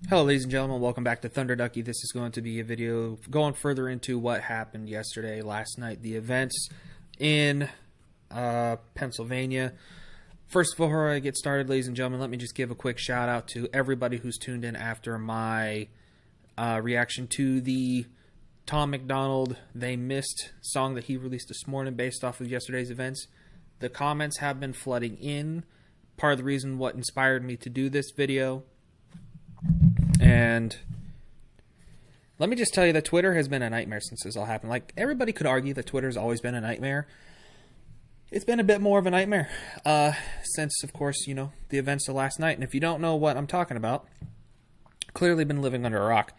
Hello ladies and gentlemen, welcome back to Thunder Ducky. This is going to be a video going further into what happened yesterday, last night, the events in Pennsylvania. First, before I get started, ladies and gentlemen, let me just give a quick shout out to everybody who's tuned in after my reaction to the Tom MacDonald They Missed song that he released this morning based off of yesterday's events. The comments have been flooding in. Part of the reason what inspired me to do this video. And let me just tell you that Twitter has been a nightmare since this all happened. Like, everybody could argue that Twitter's always been a nightmare. It's been a bit more of a nightmare since, of course, you know, the events of last night. And if you don't know what I'm talking about, clearly been living under a rock.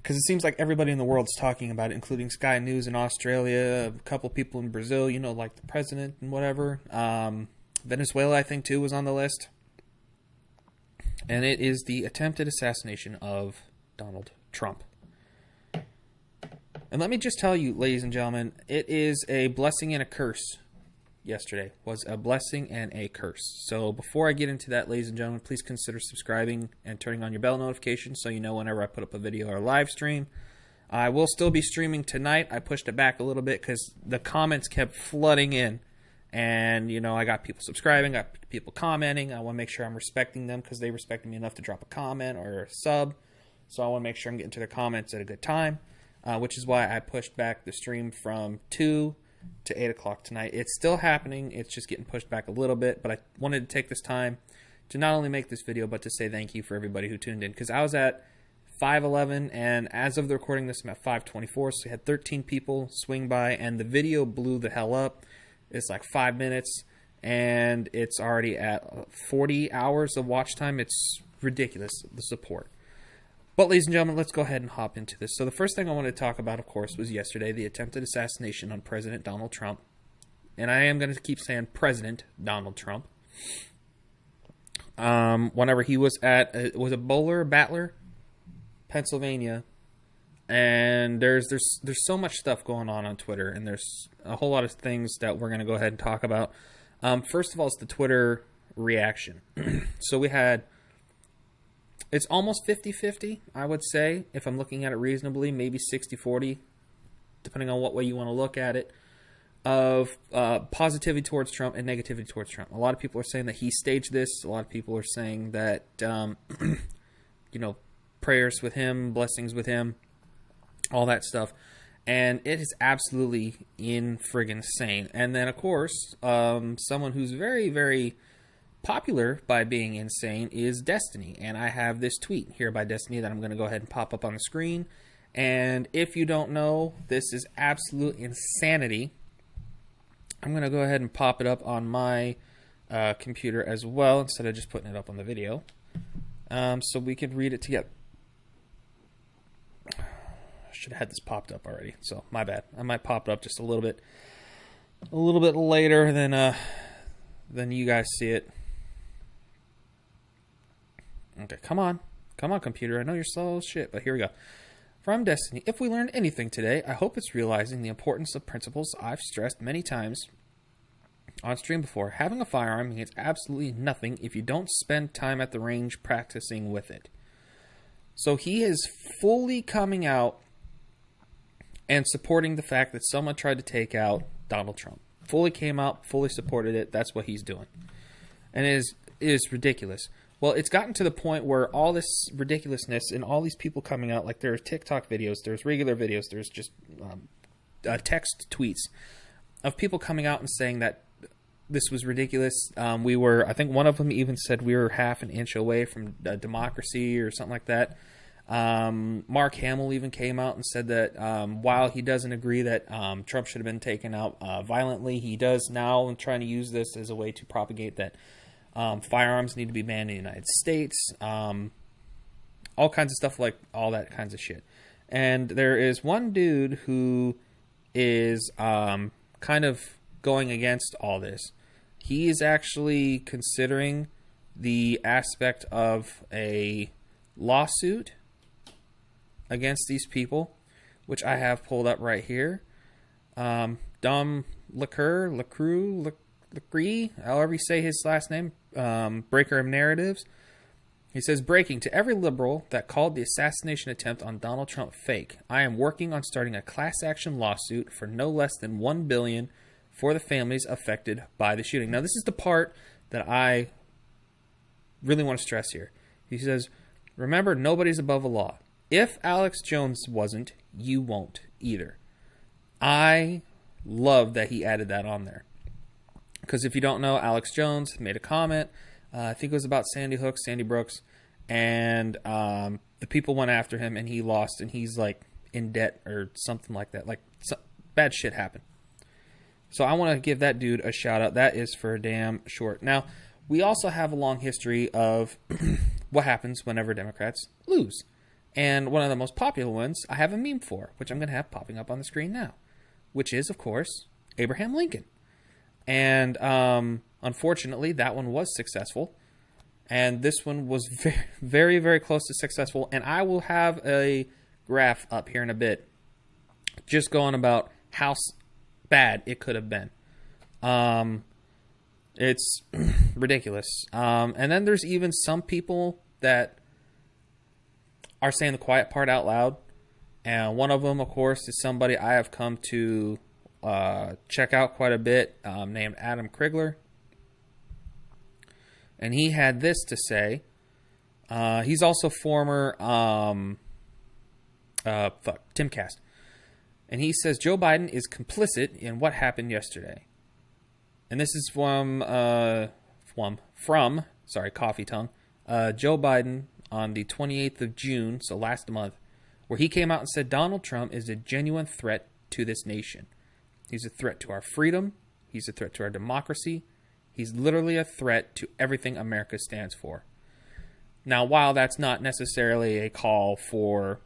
Because it seems like everybody in the world's talking about it, including Sky News in Australia, a couple people in Brazil, you know, like the president and whatever. Venezuela, I think, too, was on the list. And it is the attempted assassination of Donald Trump. And let me just tell you, ladies and gentlemen, it is a blessing and a curse. Yesterday was a blessing and a curse. So before I get into that, ladies and gentlemen, please consider subscribing and turning on your bell notifications so you know whenever I put up a video or live stream. I will still be streaming tonight. I pushed it back a little bit because the comments kept flooding in. And, you know, I got people subscribing, got people commenting. I want to make sure I'm respecting them because they respected me enough to drop a comment or a sub. So I want to make sure I'm getting to their comments at a good time, which is why I pushed back the stream from 2 to 8 o'clock tonight. It's still happening. It's just getting pushed back a little bit. But I wanted to take this time to not only make this video, but to say thank you for everybody who tuned in. Because I was at 5:11, and as of the recording this, I'm at 5:24. So we had 13 people swing by, and the video blew the hell up. It's like 5 minutes, and it's already at 40 hours of watch time. It's ridiculous, the support. But, ladies and gentlemen, let's go ahead and hop into this. So the first thing I wanted to talk about, of course, was yesterday, the attempted assassination on President Donald Trump. And I am going to keep saying President Donald Trump. Whenever he was at, was it Battler, Pennsylvania. And there's so much stuff going on Twitter, and there's a whole lot of things that we're going to go ahead and talk about. First of all, it's the Twitter reaction. So we had, it's almost 50-50, I would say, if I'm looking at it reasonably, maybe 60-40, depending on what way you want to look at it, of positivity towards Trump and negativity towards Trump. A lot of people are saying that he staged this. A lot of people are saying that, you know, prayers with him, blessings with him, all that stuff. And it is absolutely friggin' insane. And then, of course, someone who's very, very popular by being insane is Destiny. And I have this tweet here by Destiny that I'm going to go ahead and pop up on the screen. And if you don't know, this is absolute insanity. I'm going to go ahead and pop it up on my computer as well, instead of just putting it up on the video. So we could read it together. Should have had this popped up already, so my bad. I might pop it up just a little bit later than you guys see it. Okay, come on, computer. I know you're slow as shit, but here we go. From Destiny, if we learned anything today, I hope it's realizing the importance of principles I've stressed many times on stream before. Having a firearm means absolutely nothing if you don't spend time at the range practicing with it. So he is fully coming out and supporting the fact that someone tried to take out Donald Trump. Fully came out, fully supported it. That's what he's doing. And it is ridiculous. Well, it's gotten to the point where all this ridiculousness and all these people coming out, like there's TikTok videos, there's regular videos, there's just text tweets of people coming out and saying that this was ridiculous. I think one of them even said we were half an inch away from democracy or something like that. Mark Hamill even came out and said that while he doesn't agree that Trump should have been taken out violently, he does now and trying to use this as a way to propagate that firearms need to be banned in the United States. All kinds of stuff, like all that kinds of shit. And there is one dude who is kind of going against all this. He is actually considering the aspect of a lawsuit against these people, which I have pulled up right here. Dom Lacree, however you say his last name, breaker of narratives. He says, breaking to every liberal that called the assassination attempt on Donald Trump fake. I am working on starting a class action lawsuit for no less than $1 billion for the families affected by the shooting. Now, this is the part that I really want to stress here. He says, remember, nobody's above the law. If Alex Jones wasn't, you won't either. I love that he added that on there. Because if you don't know, Alex Jones made a comment. I think it was about Sandy Brooks. And the people went after him and he lost. And he's like in debt or something like that. Like bad shit happened. So I want to give that dude a shout out. That is for damn short. Now, we also have a long history of what happens whenever Democrats lose. And one of the most popular ones I have a meme for, which I'm going to have popping up on the screen now, which is, of course, Abraham Lincoln. And unfortunately, that one was successful. And this one was very, very, very close to successful. And I will have a graph up here in a bit just going about how bad it could have been. It's ridiculous. And then there's even some people that are saying the quiet part out loud. And one of them, of course, is somebody I have come to check out quite a bit, named Adam Krigler. And he had this to say. He's also former Timcast. And he says, Joe Biden is complicit in what happened yesterday. And this is from Coffee Tongue, Joe Biden on the 28th of June, so last month, where he came out and said Donald Trump is a genuine threat to this nation. He's a threat to our freedom. He's a threat to our democracy. He's literally a threat to everything America stands for. Now, while that's not necessarily a call for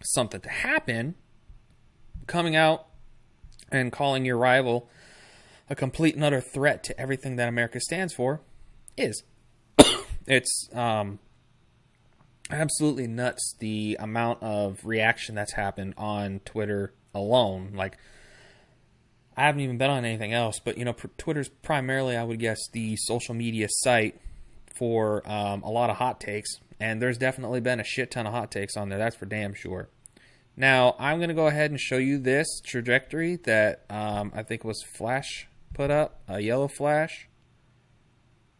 something to happen, coming out and calling your rival a complete and utter threat to everything that America stands for is. It's absolutely nuts, the amount of reaction that's happened on Twitter alone. Like, I haven't even been on anything else, but, you know, Twitter's primarily, I would guess, the social media site for a lot of hot takes. And there's definitely been a shit ton of hot takes on there. That's for damn sure. Now, I'm going to go ahead and show you this trajectory that I think was Flash put up. Yellow Flash.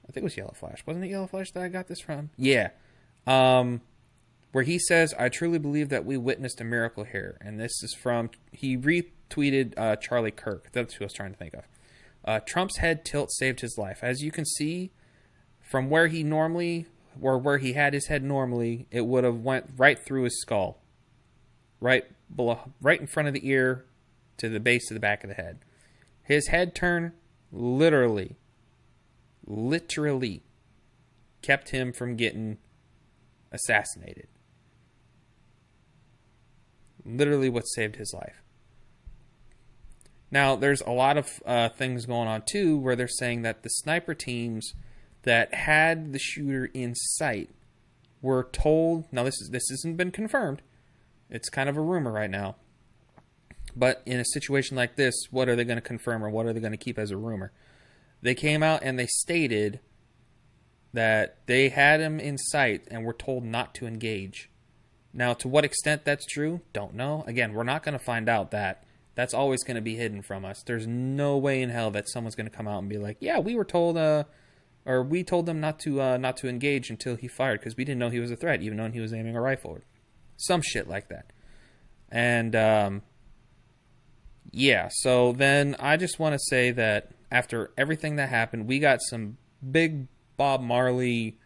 I think it was Yellow Flash. Wasn't it Yellow Flash that I got this from? Yeah. Where he says, I truly believe that we witnessed a miracle here. And this is from, he retweeted Charlie Kirk. That's who I was trying to think of. Trump's head tilt saved his life. As you can see, from where he normally, or where he had his head normally, it would have went right through his skull. Right below, right in front of the ear to the base of the back of the head. His head turn literally kept him from getting assassinated. Literally what saved his life. Now, there's a lot of things going on, too, where they're saying that the sniper teams that had the shooter in sight were told... Now, this hasn't been confirmed. It's kind of a rumor right now. But in a situation like this, what are they going to confirm or what are they going to keep as a rumor? They came out and they stated that they had him in sight and were told not to engage. Now, to what extent that's true, don't know. Again, we're not going to find out that. That's always going to be hidden from us. There's no way in hell that someone's going to come out and be like, yeah, we were told, or we told them not to engage until he fired because we didn't know he was a threat, even though he was aiming a rifle. Some shit like that. And, yeah, so then I just want to say that after everything that happened, we got some big Bob Marley,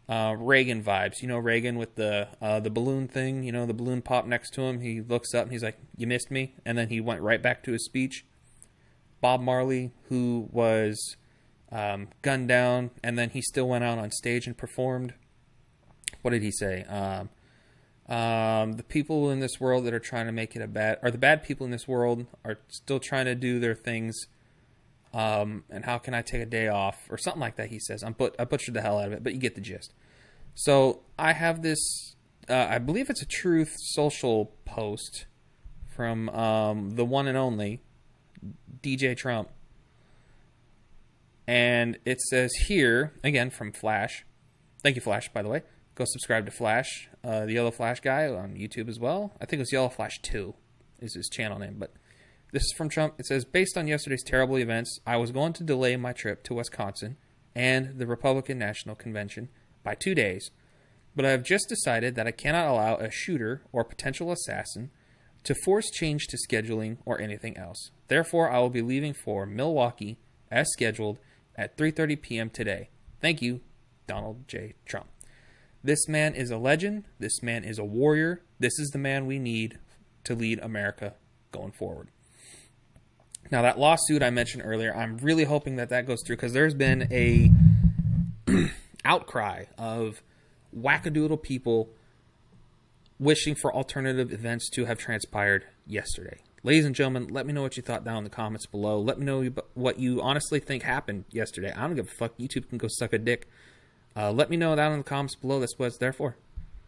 Reagan vibes. You know, Reagan with the balloon thing, you know, the balloon popped next to him. He looks up and he's like, you missed me. And then he went right back to his speech. Bob Marley, who was gunned down, and then he still went out on stage and performed. What did he say? The people in this world that are trying to make it the bad people in this world are still trying to do their things. And how can I take a day off? Or something like that, he says. I butchered the hell out of it, but you get the gist. So I have this, I believe it's a Truth Social post from the one and only DJ Trump. And it says here, again from Flash, Thank you, Flash, by the way. Go subscribe to Flash, the Yellow Flash guy on YouTube as well. I think it was Yellow Flash 2 is his channel name. But this is from Trump. It says, based on yesterday's terrible events, I was going to delay my trip to Wisconsin and the Republican National Convention by 2 days. But I have just decided that I cannot allow a shooter or potential assassin to force change to scheduling or anything else. Therefore, I will be leaving for Milwaukee as scheduled at 3:30 p.m. today. Thank you, Donald J. Trump. This man is a legend. This man is a warrior. This is the man we need to lead America going forward. Now, that lawsuit I mentioned earlier, I'm really hoping that that goes through because there's been a outcry of wackadoodle people wishing for alternative events to have transpired yesterday. Ladies and gentlemen, let me know what you thought down in the comments below. Let me know what you honestly think happened yesterday. I don't give a fuck. YouTube can go suck a dick. Let me know down in the comments below. That's what it's there for.